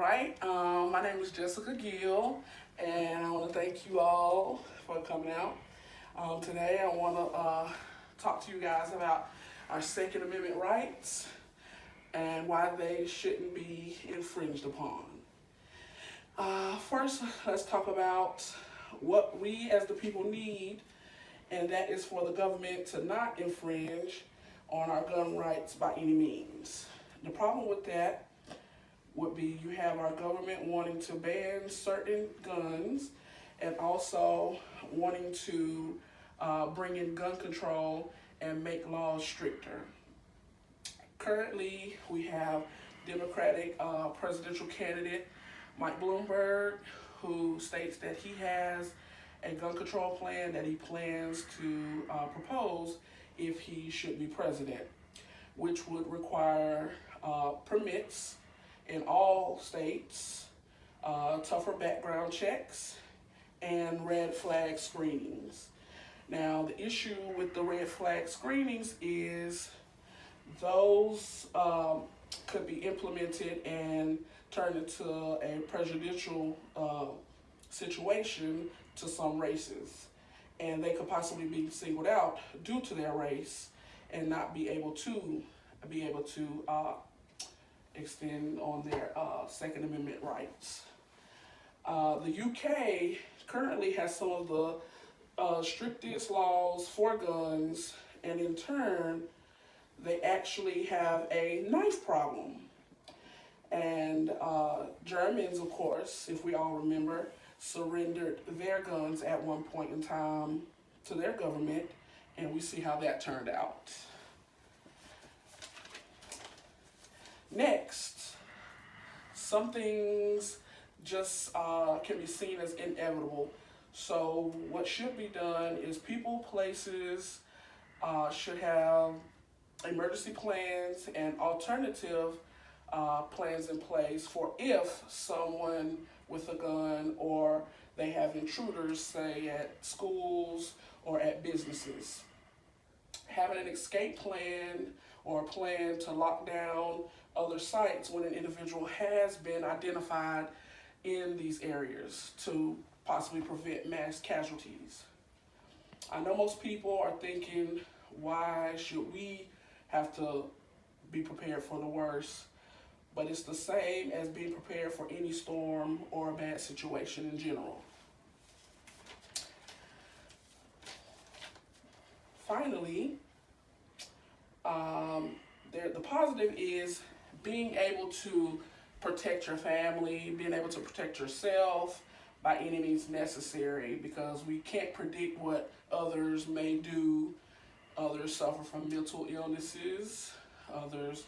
right. My name is Jessica Gill, and I want to thank you all for coming out. Today, I want to talk to you guys about our Second Amendment rights and why they shouldn't be infringed upon. First, let's talk about what we as the people need, and that is for the government to not infringe on our gun rights by any means. The problem with that would be you have our government wanting to ban certain guns and also wanting to bring in gun control and make laws stricter. Currently, we have Democratic presidential candidate Mike Bloomberg, who states that he has a gun control plan that he plans to propose if he should be president, which would require permits in all states, tougher background checks, and red flag screenings. Now, the issue with the red flag screenings is those could be implemented and turned into a prejudicial situation to some races. And they could possibly be singled out due to their race and not be able to extend on their Second Amendment rights. The UK currently has some of the strictest laws for guns, and in turn, they actually have a knife problem. And Germans, of course, if we all remember, surrendered their guns at one point in time to their government, and we see how that turned out. Next, some things just can be seen as inevitable. So what should be done is people, places should have emergency plans and alternative plans in place for if someone with a gun or they have intruders, say at schools or at businesses. Having an escape plan or a plan to lock down other sites when an individual has been identified in these areas to possibly prevent mass casualties. I know most people are thinking, why should we have to be prepared for the worst? But it's the same as being prepared for any storm or a bad situation in general. Finally, the positive is being able to protect your family, being able to protect yourself by any means necessary, because we can't predict what others may do. Others suffer from mental illnesses. Others,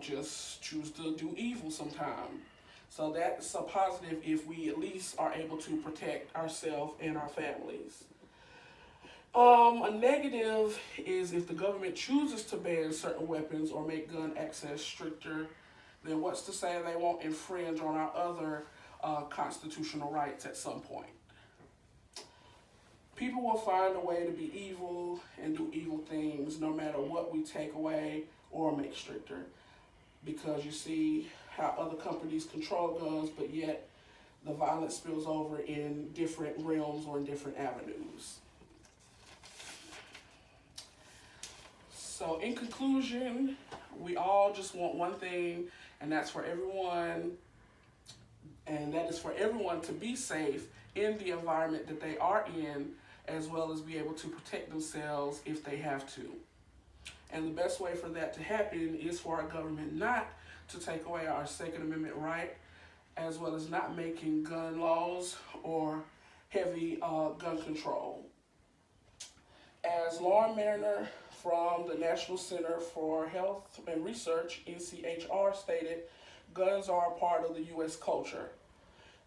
just choose to do evil sometime. So that's a positive if we at least are able to protect ourselves and our families. A negative is if the government chooses to ban certain weapons or make gun access stricter, then what's to say they won't infringe on our other constitutional rights at some point. People will find a way to be evil and do evil things no matter what we take away or make stricter, because you see how other companies control guns, but yet the violence spills over in different realms or in different avenues. So in conclusion, we all just want one thing, and that's for everyone, and that is for everyone to be safe in the environment that they are in, as well as be able to protect themselves if they have to. And the best way for that to happen is for our government not to take away our Second Amendment right, as well as not making gun laws or heavy gun control. As Lauren Mariner from the National Center for Health and Research, NCHR, stated, guns are a part of the U.S. culture.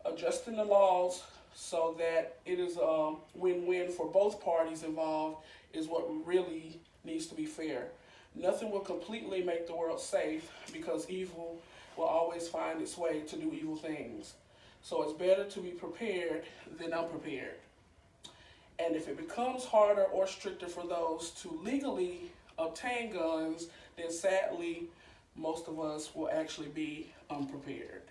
Adjusting the laws so that it is a win-win for both parties involved is what really needs to be fair. Nothing will completely make the world safe, because evil will always find its way to do evil things. So it's better to be prepared than unprepared. And if it becomes harder or stricter for those to legally obtain guns, then sadly, most of us will actually be unprepared.